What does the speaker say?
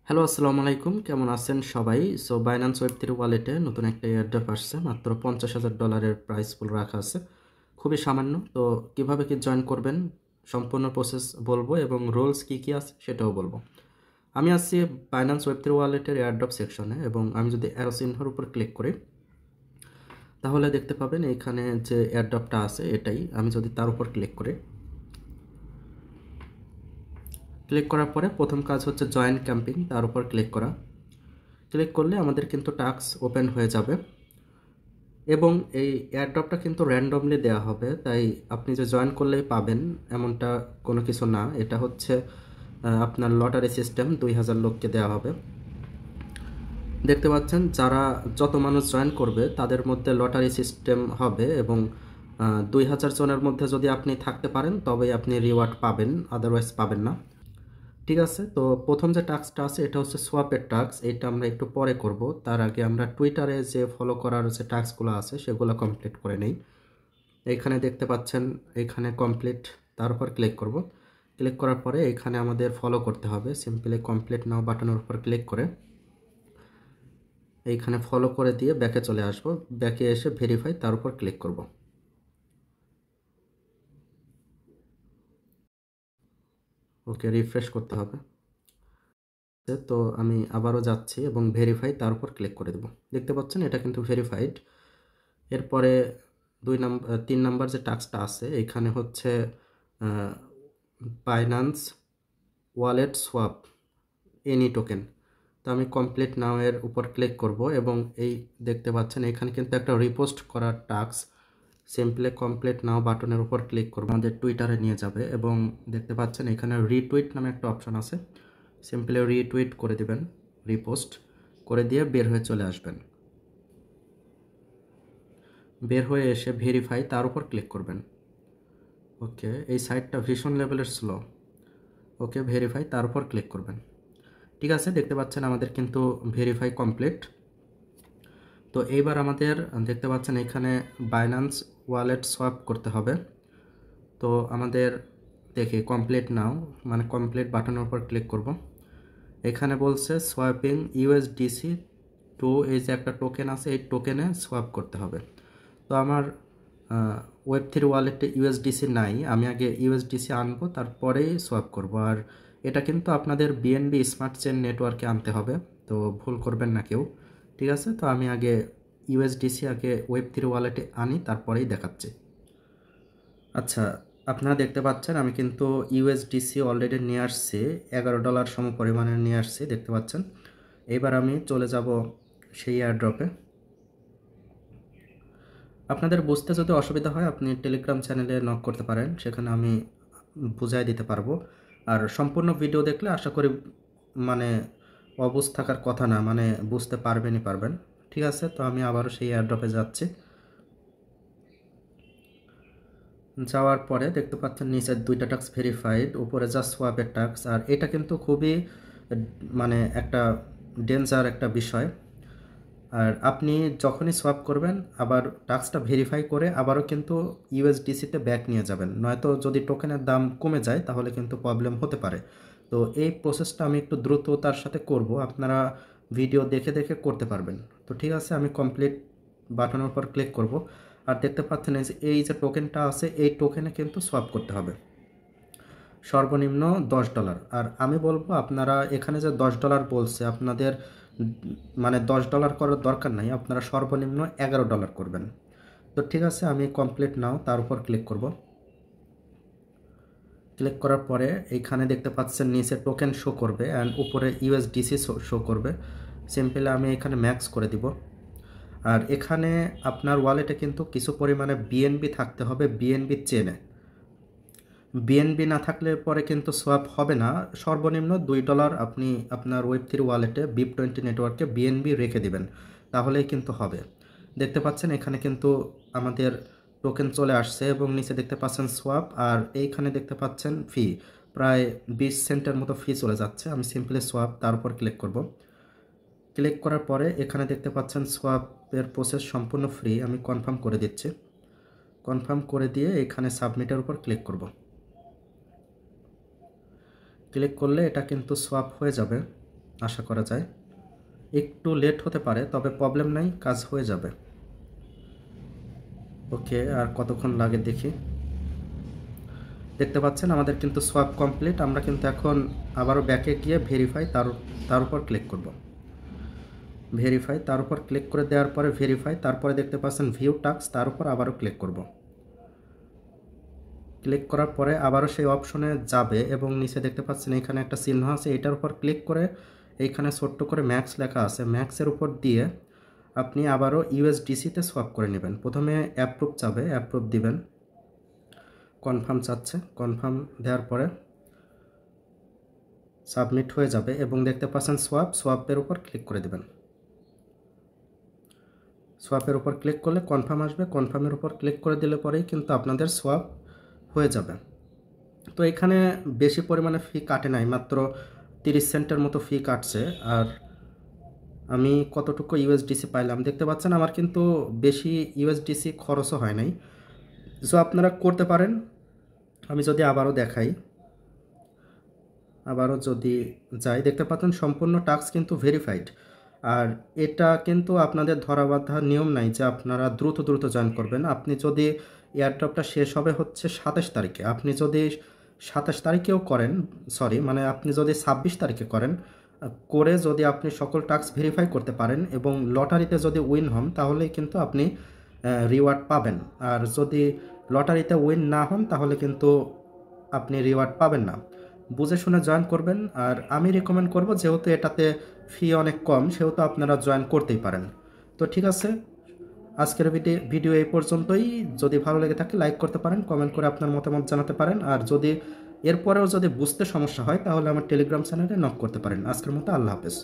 Hello, আসসালামু আলাইকুম। কেমন আছেন সবাই? সো বাইন্যান্স ওয়েব3 ওয়ালেটে নতুন একটা এয়ারড্রপ আসছে। মাত্র $50,000 প্রাইস পুল রাখা আছে। খুবই সামান্য। তো কিভাবে কি জয়েন করবেন সম্পূর্ণ প্রসেস বলবো এবং রুলস কি কি আছে সেটাও বলবো। আমি আছি বাইন্যান্স ওয়েব3 ওয়ালেটের এয়ারড্রপ সেকশনে এবং আমি যদি অ্যারো চিহ্নের উপর ক্লিক করি তাহলে দেখতে পাবেন এখানে যে এয়ারড্রপটা আছে এটাই। আমি যদি তার উপর ক্লিক করি, ক্লিক করার পরে প্রথম কাজ হচ্ছে জয়েন ক্যাম্পিং, তার উপর ক্লিক করা। ক্লিক করলে আমাদের কিন্তু টাস্ক ওপেন হয়ে যাবে এবং এই এয়ারড্রপটা কিন্তু র্যান্ডমলি দেওয়া হবে, তাই আপনি যে জয়েন করলেই পাবেন এমনটা কোনো কিছু না। এটা হচ্ছে আপনার লটারি সিস্টেম, 2000 লোককে দেওয়া হবে। দেখতে পাচ্ছেন যারা যত মানুষ জয়েন করবে তাদের মধ্যে লটারি সিস্টেম হবে এবং 2000 জনের মধ্যে যদি আপনি থাকতে পারেন তবেই আপনি রিওয়ার্ড পাবেন, আদারওয়াইজ পাবেন না। ঠিক আছে, তো প্রথম যে টাস্কটা আছে এটা হচ্ছে সোয়াপের টাস্ক। এটা আমরা একটু পরে করব, তার আগে আমরা টুইটারে যে ফলো করার যে টাস্কগুলো আছে সেগুলো কমপ্লিট করে নেই। এইখানে দেখতে পাচ্ছেন এখানে কমপ্লিট, তার উপর ক্লিক করব। ক্লিক করার পরে এখানে আমাদের ফলো করতে হবে। সিম্পলি কমপ্লিট নাও বাটনের উপর ক্লিক করে এইখানে ফলো করে দিয়ে ব্যাকে চলে আসব। ব্যাকে এসে ভেরিফাই, তার উপর ক্লিক করব। ওকে, রিফ্রেশ করতে হবে। তো আমি আবারও যাচ্ছি এবং ভেরিফাই, তার উপর ক্লিক করে দেব। দেখতে পাচ্ছেন এটা কিন্তু ভেরিফাইড। এরপরে 3 নাম্বার যে টাস্কটা আছে এখানে হচ্ছে Binance wallet swap any token. তো আমি কমপ্লিট নাও এর উপর ক্লিক করব এবং এই দেখতে পাচ্ছেন এখানে কিন্তু একটা রিপোস্ট করার টাস্ক। সিম্পলি কমপ্লিট নাও বাটনের উপর ক্লিক করব, আমাদের টুইটারে নিয়ে যাবে এবং দেখতে পাচ্ছেন এখানে রিটুইট নামে একটা অপশন আছে। সিম্পলি রিটুইট করে দিবেন, রিপোস্ট করে দিয়ে বের হয়ে চলে আসবেন। বের হয়ে এসে ভেরিফাই, তার উপর ক্লিক করবেন। ওকে, এই সাইটটা ভীষণ লেভেলের স্লো। ওকে, ভেরিফাই, তার উপর ক্লিক করবেন। ঠিক আছে, দেখতে পাচ্ছেন আমাদের কিন্তু ভেরিফাই কমপ্লিট। তো এইবার আমাদের দেখতে পাচ্ছেন এখানে বাইন্যান্স ওয়ালেট সোয়াপ করতে হবে। তো আমাদের দেখি কমপ্লিট নাও, মানে কমপ্লিট বাটনের উপর ক্লিক করব। এখানে বলছে সোয়াপিং ইউএসডিসি টু, এই যে একটা টোকেন আছে এই টোকেনে সোয়াপ করতে হবে। তো আমার ওয়েব3 ওয়ালেটে ইউএসডিসি নাই, আমি আগে ইউএসডিসি আনবো তারপরেই সোয়াপ করব। আর এটা কিন্তু আপনাদের বিএনবি স্মার্ট চেন নেটওয়ার্কে আনতে হবে, তো ভুল করবেন না কেউ। ঠিক আছে, তো আমি আগে ইউএসডিসি আগে ওয়েব3 ওয়ালেটে আনি, তারপরেই দেখাচ্ছি। আচ্ছা, আপনারা দেখতে পাচ্ছেন আমি কিন্তু ইউএসডিসি অলরেডি নিয়ে আসছি, $11 সম পরিমাণে নিয়ে আসছি, দেখতে পাচ্ছেন। এবার আমি চলে যাব সেই এয়ারড্রপে। আপনাদের বুঝতে যদি অসুবিধা হয় আপনি টেলিগ্রাম চ্যানেলে নক করতে পারেন, সেখানে আমি বুঝাই দিতে পারবো। আর সম্পূর্ণ ভিডিও দেখলে আশা করি মানে অবুঝ থাকার কথা না, মানে বুঝতে পারবেন। ঠিক আছে, তো আমি আবারও সেই এয়ারড্রপে যাচ্ছি। যাওয়ার পরে দেখতে পাচ্ছেন নিচের 2টা টাস্ক ভেরিফাইড, উপরে যা সোয়াপের টাস্ক। আর এটা কিন্তু খুবই মানে একটা ডেঞ্জার একটা বিষয়। আর আপনি যখনই সোয়াপ করবেন আবার টাস্কটা ভেরিফাই করে আবারও কিন্তু ইউএসডিসিতে ব্যাক নিয়ে যাবেন, নয়তো যদি টোকেনের দাম কমে যায় তাহলে কিন্তু প্রবলেম হতে পারে। তো এই প্রসেসটা আমি একটু দ্রুততার সাথে করব, আপনারা ভিডিও দেখে দেখে করতে পারবেন। তো ঠিক আছে, আমি কমপ্লিট বাটনের উপর ক্লিক করব। আর দেখতে পাচ্ছেন এই যে টোকেনটা আছে এই টোকেনে কিন্তু সোয়াপ করতে হবে সর্বনিম্ন $10। আর আমি বলবো আপনারা এখানে যে $10 বলছে আপনাদের মানে $10 করার দরকার নাই, আপনারা সর্বনিম্ন $11 করবেন। তো ঠিক আছে, আমি কমপ্লিট নাও তার উপর ক্লিক করব। ক্লিক করার পরে এইখানে দেখতে পাচ্ছেন নিচে টোকেন শো করবে অ্যান্ড উপরে ইউএসডিসি শো করবে। সিম্পলি আমি এখানে ম্যাক্স করে দিব। আর এখানে আপনার ওয়ালেটে কিন্তু কিছু পরিমাণে বিএনবি থাকতে হবে, বিএনবি চেনে। বিএনবি না থাকলে পরে কিন্তু সোয়াপ হবে না। সর্বনিম্ন $2 আপনি আপনার ওয়েব3 ওয়ালেটে BIP20 নেটওয়ার্কে বিএনবি রেখে দিবেন, তাহলেই কিন্তু হবে। দেখতে পাচ্ছেন এখানে কিন্তু আমাদের টোকেন চলে আসছে এবং নিচে দেখতে পাচ্ছেন সোয়াপ, আর এইখানে দেখতে পাচ্ছেন ফি, প্রায় 20 সেন্টের মতো ফি চলে যাচ্ছে। আমি সিম্পলি সোয়াপ, তার উপর ক্লিক করব। ক্লিক করার পরে এখানে দেখতে পাচ্ছেন সোয়াপের প্রসেস সম্পূর্ণ ফ্রি, আমি কনফার্ম করে দিচ্ছি। কনফার্ম করে দিয়ে এখানে সাবমিটের উপর ক্লিক করব। ক্লিক করলে এটা কিন্তু সোয়াপ হয়ে যাবে। আশা করা যায়। একটু লেট হতে পারে, তবে প্রবলেম নাই, কাজ হয়ে যাবে। ওকে, আর কতক্ষণ লাগে দেখি। দেখতে পাচ্ছেন আমাদের কিন্তু সোয়াপ কমপ্লিট। আমরা কিন্তু এখন আবারও ব্যাকে গিয়ে ভেরিফাই তার উপর ক্লিক করব। ভেরিফাই তার উপর ক্লিক করে দেওয়ার পরে ভেরিফাই, তারপরে দেখতে পাচ্ছেন ভিউ টাস্ক, তার উপর আবারও ক্লিক করব। ক্লিক করার পরে আবারও সেই অপশনে যাবে এবং নিচে দেখতে পাচ্ছেন এখানে একটা চিহ্ন আছে, এটার উপর ক্লিক করে এইখানে ছোট্ট করে ম্যাক্স লেখা আছে, ম্যাক্সের উপর দিয়ে আপনি আবারও ইউএসডিসিতে সোয়াপ করে নেবেন। প্রথমে অ্যাপ্রুভ চাবে, অ্যাপ্রুভ দিবেন। কনফার্ম চাচ্ছে, কনফার্ম দেওয়ার পরে সাবমিট হয়ে যাবে এবং দেখতে পাচ্ছেন সোয়াপের উপর ক্লিক করে দেবেন। সোয়াপের উপর ক্লিক করলে কনফার্ম আসবে, কনফার্মের উপর ক্লিক করে দিলে পরেই কিন্তু আপনাদের সোয়াপ হয়ে যাবে। তো এখানে বেশি পরিমাণে ফি কাটে নাই, মাত্র 30 সেন্টের মতো ফি কাটছে। আর আমি কতটুকু ইউএসডিসি পাইলাম দেখতে পাচ্ছেন, আমার কিন্তু বেশি ইউএসডিসি খরচও হয় নাই। সো আপনারা করতে পারেন। আমি যদি আবারও দেখাই, আবারও যদি যাই, দেখতে পাচ্ছেন সম্পূর্ণ টাস্ক কিন্তু ভেরিফাইড। আর এটা কিন্তু আপনাদের ধরা বাঁধা নিয়ম নাই যে আপনারা দ্রুত দ্রুত জয়েন করবেন। আপনি যদি এয়ারড্রপটা শেষ হবে হচ্ছে 27 তারিখে, আপনি যদি 27 তারিখেও করেন, সরি মানে আপনি যদি 26 তারিখে করেন, করে যদি আপনি সকল টাস্ক ভেরিফাই করতে পারেন এবং লটারিতে যদি উইন হন তাহলেই কিন্তু আপনি রিওয়ার্ড পাবেন। আর যদি লটারিতে উইন না হন তাহলে কিন্তু আপনি রিওয়ার্ড পাবেন না। বুঝে শুনে জয়েন করবেন। আর আমি রেকমেন্ড করব, যেহেতু এটাতে ফি অনেক কম, সেহেতু আপনারা জয়েন করতেই পারেন। তো ঠিক আছে, আজকের ভিডিও এই পর্যন্তই। যদি ভালো লেগে থাকে লাইক করতে পারেন, কমেন্ট করে আপনার মতামত জানাতে পারেন। আর যদি এরপরেও যদি বুঝতে সমস্যা হয় তাহলে আমার টেলিগ্রাম চ্যানেলে নক করতে পারেন। আজকের মতো আল্লাহ হাফেজ।